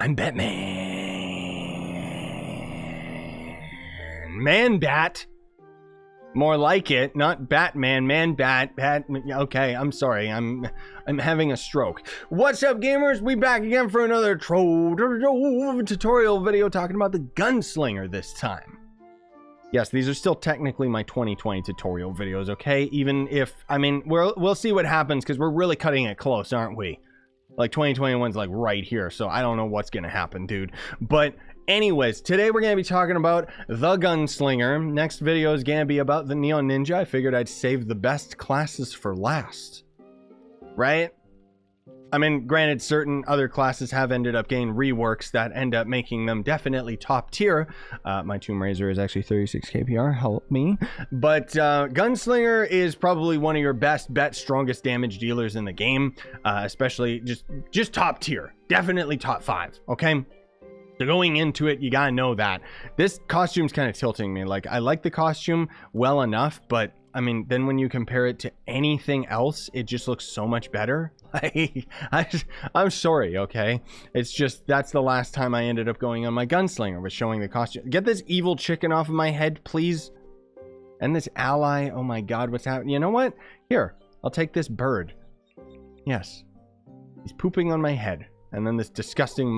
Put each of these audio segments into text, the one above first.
I'm Batman. Man-Bat. More like it, not Batman, Man-Bat, okay, I'm sorry, I'm having a stroke. What's up, gamers? We back again for another Trove tutorial video talking about the Gunslinger this time. Yes, these are still technically my 2020 tutorial videos, okay? Even if, I mean, we'll see what happens because we're really cutting it close, aren't we? Like 2021's like right here, so I don't know what's gonna happen, dude. But anyways, today we're gonna be talking about the Gunslinger. Next video is gonna be about the Neon Ninja. I figured I'd save the best classes for last, right? I mean, granted, certain other classes have ended up getting reworks that end up making them definitely top tier. My Tomb Raiser is actually 36 KPR, help me. But Gunslinger is probably one of your best bet, strongest damage dealers in the game, especially just top tier, definitely top 5, okay? So going into it, you gotta know that. This costume's kind of tilting me. Like, I like the costume well enough, but I mean, then when you compare it to anything else, it just looks so much better. Like, I'm sorry, okay? It's just, that's the last time I ended up going on my Gunslinger, was showing the costume. Get this evil chicken off of my head, please. And this ally, oh my god, what's happening? You know what? Here, I'll take this bird. Yes. He's pooping on my head. And then this disgusting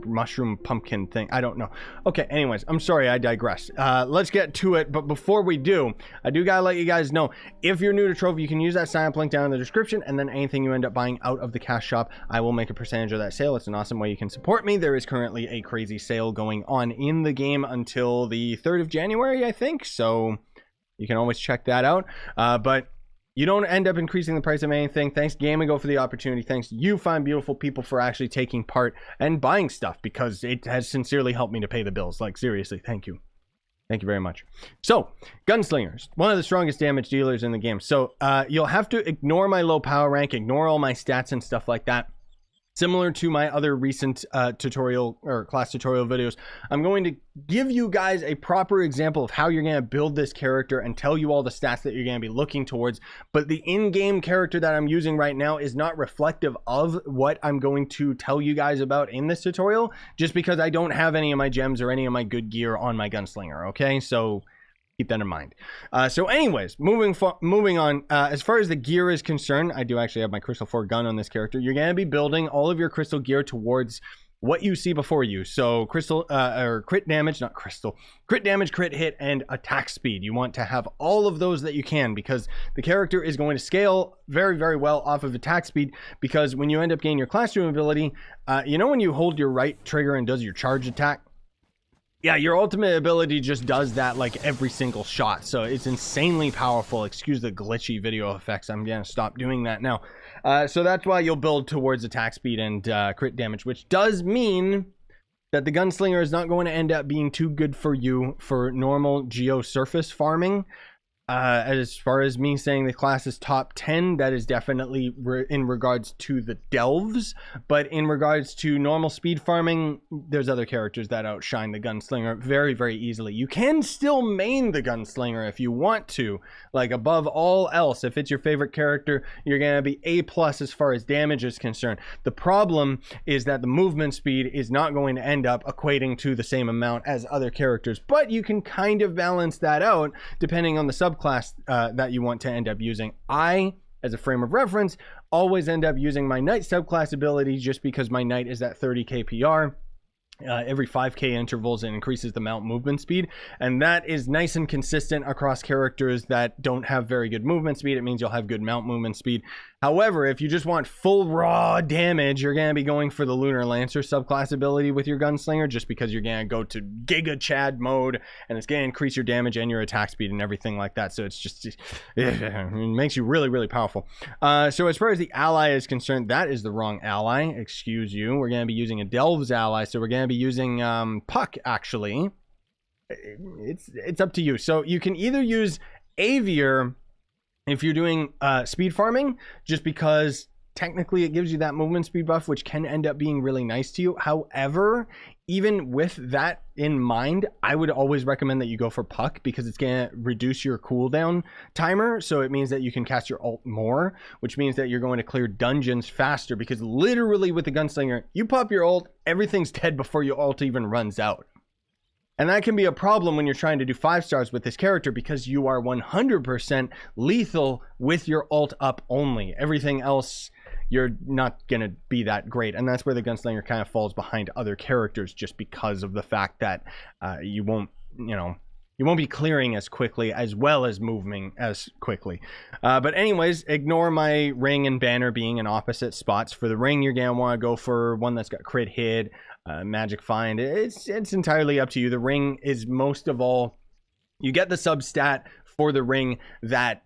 mushroom pumpkin thing. I don't know. Okay, anyways, I'm sorry, I digress. Let's get to it. But before we do, I do gotta let you guys know, if you're new to Trove, you can use that sign up link down in the description, and then anything you end up buying out of the cash shop, I will make a percentage of that sale. It's an awesome way you can support me. There is currently a crazy sale going on in the game until the 3rd of January, I think. So you can always check that out. But you don't end up increasing the price of anything. Thanks Gamigo for the opportunity. Thanks you fine beautiful people for actually taking part and buying stuff, because it has sincerely helped me to pay the bills. Like, seriously, thank you. Thank you very much. So, Gunslingers, one of the strongest damage dealers in the game. So, you'll have to ignore my low power rank, ignore all my stats and stuff like that. Similar to my other recent tutorial or class tutorial videos, I'm going to give you guys a proper example of how you're going to build this character and tell you all the stats that you're going to be looking towards. But the in-game character that I'm using right now is not reflective of what I'm going to tell you guys about in this tutorial, just because I don't have any of my gems or any of my good gear on my Gunslinger, okay? So keep that in mind. So anyways, moving on, as far as the gear is concerned, I do actually have my Crystal 4 gun on this character. You're going to be building all of your crystal gear towards what you see before you. So crystal, or crit damage, not crystal, crit damage, crit hit, and attack speed. You want to have all of those that you can, because the character is going to scale very, very well off of attack speed, because when you end up gaining your classroom ability, you know when you hold your right trigger and does your charge attack? Yeah, your ultimate ability just does that like every single shot, so it's insanely powerful. Excuse the glitchy video effects, I'm gonna stop doing that now. So that's why you'll build towards attack speed and crit damage, which does mean that the Gunslinger is not going to end up being too good for you for normal geo surface farming. As far as me saying the class is top 10, that is definitely in regards to the Delves, but in regards to normal speed farming, there's other characters that outshine the Gunslinger very, very easily. You can still main the Gunslinger if you want to, like above all else. If it's your favorite character, you're gonna be A+ as far as damage is concerned. The problem is that the movement speed is not going to end up equating to the same amount as other characters, but you can kind of balance that out depending on the subclass that you want to end up using. I, as a frame of reference, always end up using my Knight subclass ability, just because my Knight is at 30 KPR. Every 5k intervals, and increases the mount movement speed, and that is nice and consistent across characters that don't have very good movement speed. It means you'll have good mount movement speed. However, if you just want full raw damage, you're going to be going for the Lunar Lancer subclass ability with your Gunslinger, just because you're going to go to Giga Chad mode, and it's going to increase your damage and your attack speed and everything like that. So it's just, it makes you really, really powerful. So as far as the ally is concerned, that is the wrong ally. Excuse you. We're going to be using a Delves ally, so we're going to be using Puck, actually. It's up to you. So you can either use Avier if you're doing speed farming, just because technically it gives you that movement speed buff, which can end up being really nice to you. However, even with that in mind, I would always recommend that you go for Puck, because it's going to reduce your cooldown timer. So it means that you can cast your ult more, which means that you're going to clear dungeons faster, because literally with the Gunslinger, you pop your ult, everything's dead before your ult even runs out. And that can be a problem when you're trying to do 5 stars with this character, because you are 100% lethal with your ult up only. Everything else, you're not going to be that great. And that's where the Gunslinger kind of falls behind other characters, just because of the fact that you won't be clearing as quickly, as well as moving as quickly. But anyways, ignore my ring and banner being in opposite spots. For the ring, you're going to want to go for one that's got crit hit, magic find. It's entirely up to you. The ring is most of all, you get the substat for the ring that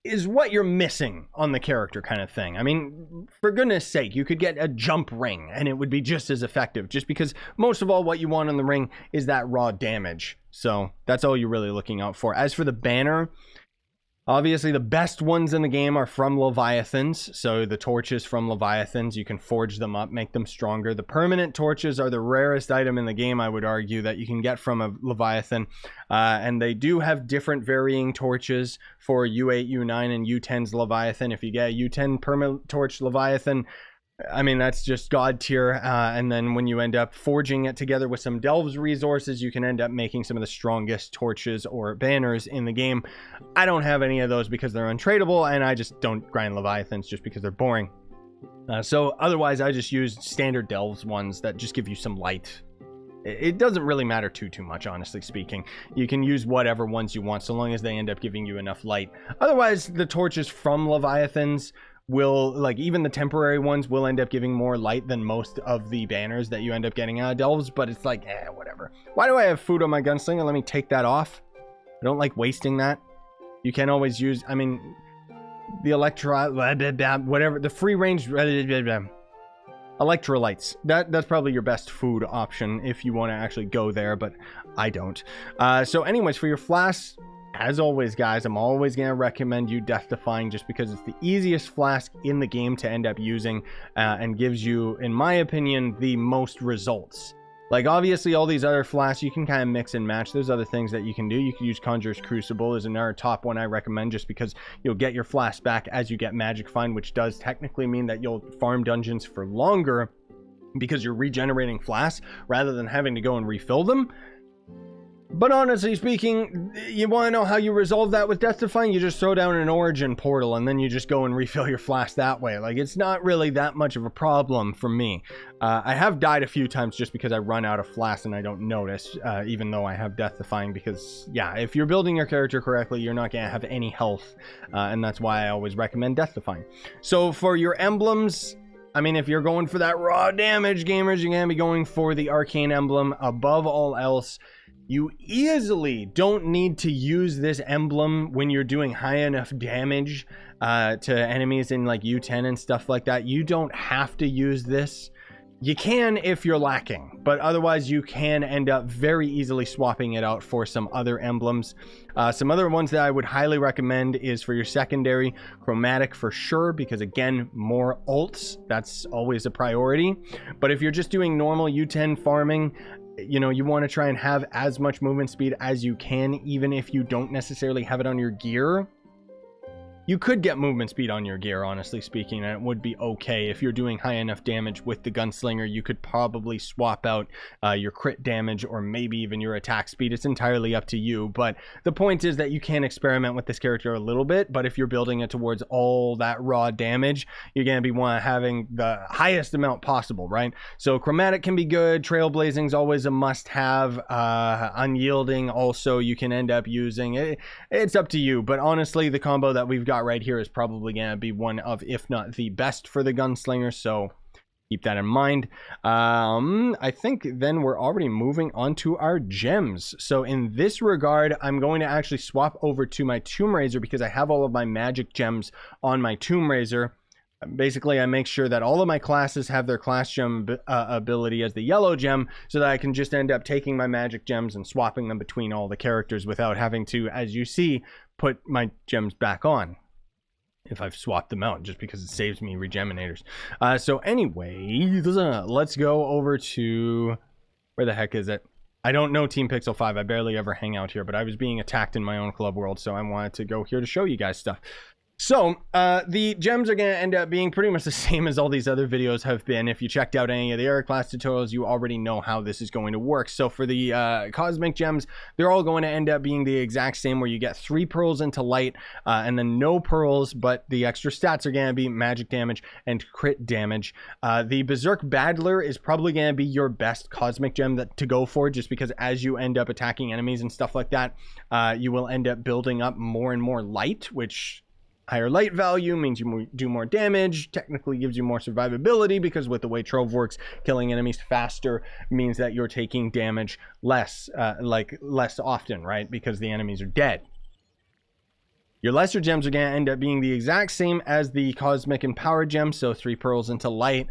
is what you're missing on the character, kind of thing. I mean, for goodness sake, you could get a jump ring and it would be just as effective, just because most of all what you want on the ring is that raw damage. So that's all you're really looking out for. As for the banner, obviously the best ones in the game are from Leviathans. So the torches from Leviathans, you can forge them up, make them stronger. The permanent torches are the rarest item in the game, I would argue, that you can get from a Leviathan. And they do have different varying torches for U8, U9, and U10's Leviathan. If you get a U10 permanent torch Leviathan, I mean, that's just god tier. And then when you end up forging it together with some Delves resources, you can end up making some of the strongest torches or banners in the game. I don't have any of those because they're untradeable, and I just don't grind Leviathans just because they're boring. So otherwise, I just use standard Delves ones that just give you some light. It doesn't really matter too much, honestly speaking. You can use whatever ones you want, so long as they end up giving you enough light. Otherwise, the torches from Leviathans will, like, even the temporary ones will end up giving more light than most of the banners that you end up getting out of Delves, but it's like, whatever. Why do I have food on my Gunslinger? Let me take that off. I don't like wasting that. You can always use, I mean, the whatever, the free range, electrolytes. That's probably your best food option if you want to actually go there, but I don't. So anyways, for your flasks, as always, guys, I'm always going to recommend you Death Defying, just because it's the easiest flask in the game to end up using, and gives you, in my opinion, the most results. Like, obviously, all these other flasks, you can kind of mix and match. There's other things that you can do. You can use Conjurer's Crucible as another top one I recommend, just because you'll get your flask back as you get Magic Find, which does technically mean that you'll farm dungeons for longer, because you're regenerating flasks rather than having to go and refill them. But honestly speaking, you want to know how you resolve that with Death Defying? You just throw down an Origin portal and then you just go and refill your flask that way. Like, it's not really that much of a problem for me. I have died a few times just because I run out of flasks and I don't notice, even though I have Death Defying, because, yeah, if you're building your character correctly, you're not going to have any health, and that's why I always recommend Death Defying. So for your emblems, I mean, if you're going for that raw damage, gamers, you're going to be going for the Arcane Emblem above all else. You easily don't need to use this emblem when you're doing high enough damage to enemies in like U10 and stuff like that. You don't have to use this. You can if you're lacking, but otherwise you can end up very easily swapping it out for some other emblems. Some other ones that I would highly recommend is for your secondary, Chromatic for sure, because again, more ults, that's always a priority. But if you're just doing normal U10 farming, you know, you want to try and have as much movement speed as you can, even if you don't necessarily have it on your gear. You could get movement speed on your gear, honestly speaking, and it would be okay. If you're doing high enough damage with the Gunslinger, you could probably swap out your crit damage or maybe even your attack speed. It's entirely up to you, but the point is that you can experiment with this character a little bit, but if you're building it towards all that raw damage, you're going to be having the highest amount possible, right? So Chromatic can be good. Trailblazing is always a must-have. Unyielding also you can end up using. It's up to you, but honestly, the combo that we've got right here is probably going to be one of, if not the best for the Gunslinger, so keep that in mind. I think then we're already moving on to our gems. So in this regard, I'm going to actually swap over to my Tomb Raiser because I have all of my magic gems on my Tomb Raiser. Basically, I make sure that all of my classes have their class gem ability as the yellow gem, so that I can just end up taking my magic gems and swapping them between all the characters without having to, as you see, put my gems back on. if I've swapped them out, just because it saves me regeminators. So anyway, let's go over to, where the heck is it? I don't know Team Pixel 5. I barely ever hang out here, but I was being attacked in my own club world, so I wanted to go here to show you guys stuff. So, the gems are going to end up being pretty much the same as all these other videos have been. If you checked out any of the Eric class tutorials, you already know how this is going to work. So for the cosmic gems, they're all going to end up being the exact same, where you get 3 pearls into light, and then no pearls, but the extra stats are going to be magic damage and crit damage. The Berserk Battler is probably going to be your best cosmic gem to go for, just because as you end up attacking enemies and stuff like that, you will end up building up more and more light, which... higher light value means you do more damage, technically gives you more survivability, because with the way Trove works, killing enemies faster means that you're taking damage less often, right? Because the enemies are dead. Your lesser gems are going to end up being the exact same as the cosmic and power gems, so 3 pearls into light,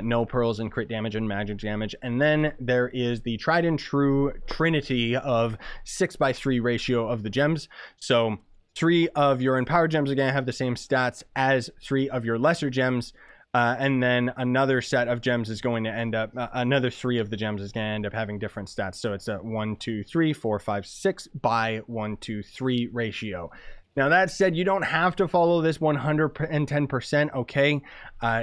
no pearls in crit damage and magic damage. And then there is the tried and true trinity of 6:3 ratio of the gems. So 3 of your empowered gems are going to have the same stats as 3 of your lesser gems, and then another set of gems is going to end up, another 3 of the gems is going to end up having different stats. So it's a 1, 2, 3, 4, 5, 6 by 1, 2, 3 ratio. Now, that said, you don't have to follow this 110%, okay?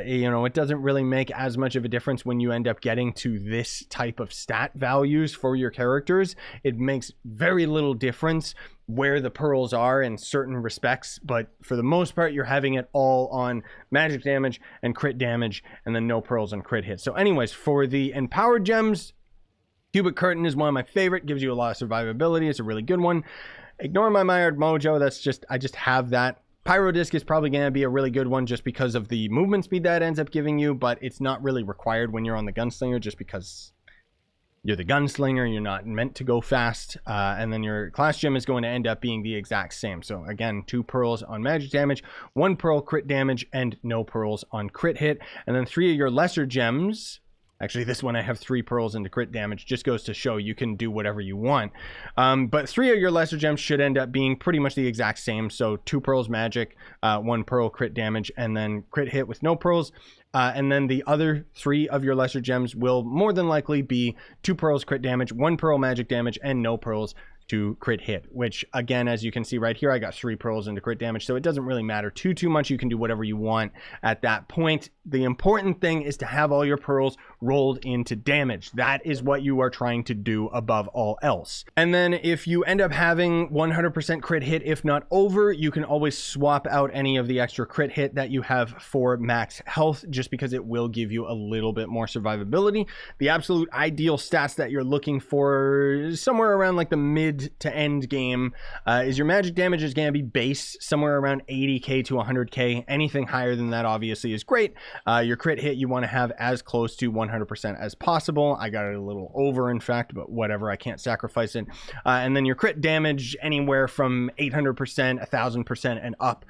You know, it doesn't really make as much of a difference when you end up getting to this type of stat values for your characters. It makes very little difference where the pearls are in certain respects, but for the most part, you're having it all on magic damage and crit damage, and then no pearls and crit hits. So anyways, for the empowered gems, Cubic Curtain is one of my favorite, gives you a lot of survivability. It's a really good one. Ignore my Mired Mojo, that's just, I just have that. Pyro Disc is probably going to be a really good one just because of the movement speed that it ends up giving you, but it's not really required when you're on the Gunslinger, just because you're the Gunslinger, you're not meant to go fast. And then your class gem is going to end up being the exact same. So again, 2 pearls on magic damage, 1 pearl crit damage, and no pearls on crit hit. And then 3 of your lesser gems... Actually, this one I have 3 pearls into crit damage. Just goes to show you can do whatever you want. But 3 of your lesser gems should end up being pretty much the exact same. So 2 pearls magic, 1 pearl crit damage, and then crit hit with no pearls. And then the other 3 of your lesser gems will more than likely be 2 pearls crit damage, 1 pearl magic damage, and no pearls to crit hit, which again, as you can see right here, I got 3 pearls into crit damage, so it doesn't really matter too much. You can do whatever you want at that point. The important thing is to have all your pearls rolled into damage. That is what you are trying to do above all else. And then if you end up having 100% crit hit, if not over, you can always swap out any of the extra crit hit that you have for max health, just because it will give you a little bit more survivability. The absolute ideal stats that you're looking for, somewhere around like the mid to end game, is your magic damage is going to be base somewhere around 80k to 100k. Anything higher than that obviously is great. Your crit hit you want to have as close to 100% as possible. I got it a little over, in fact, but whatever, I can't sacrifice it. And then your crit damage anywhere from 800%, 1000% and up.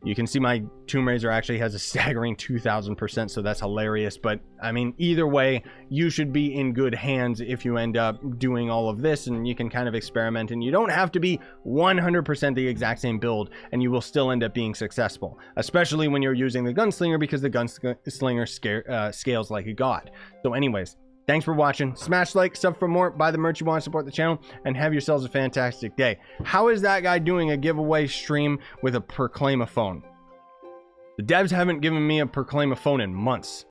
You can see my Tomb Raiser actually has a staggering 2000%, so that's hilarious. But I mean, either way, you should be in good hands if you end up doing all of this, and you can kind of experiment, and you don't have to be 100% the exact same build, and you will still end up being successful, especially when you're using the Gunslinger, because the Gunslinger scales like a god. So anyways, thanks for watching. Smash like, sub for more, buy the merch you want to support the channel, and have yourselves a fantastic day. How is that guy doing a giveaway stream with a Proclaim-a-phone? The devs haven't given me a Proclaim-a-phone in months.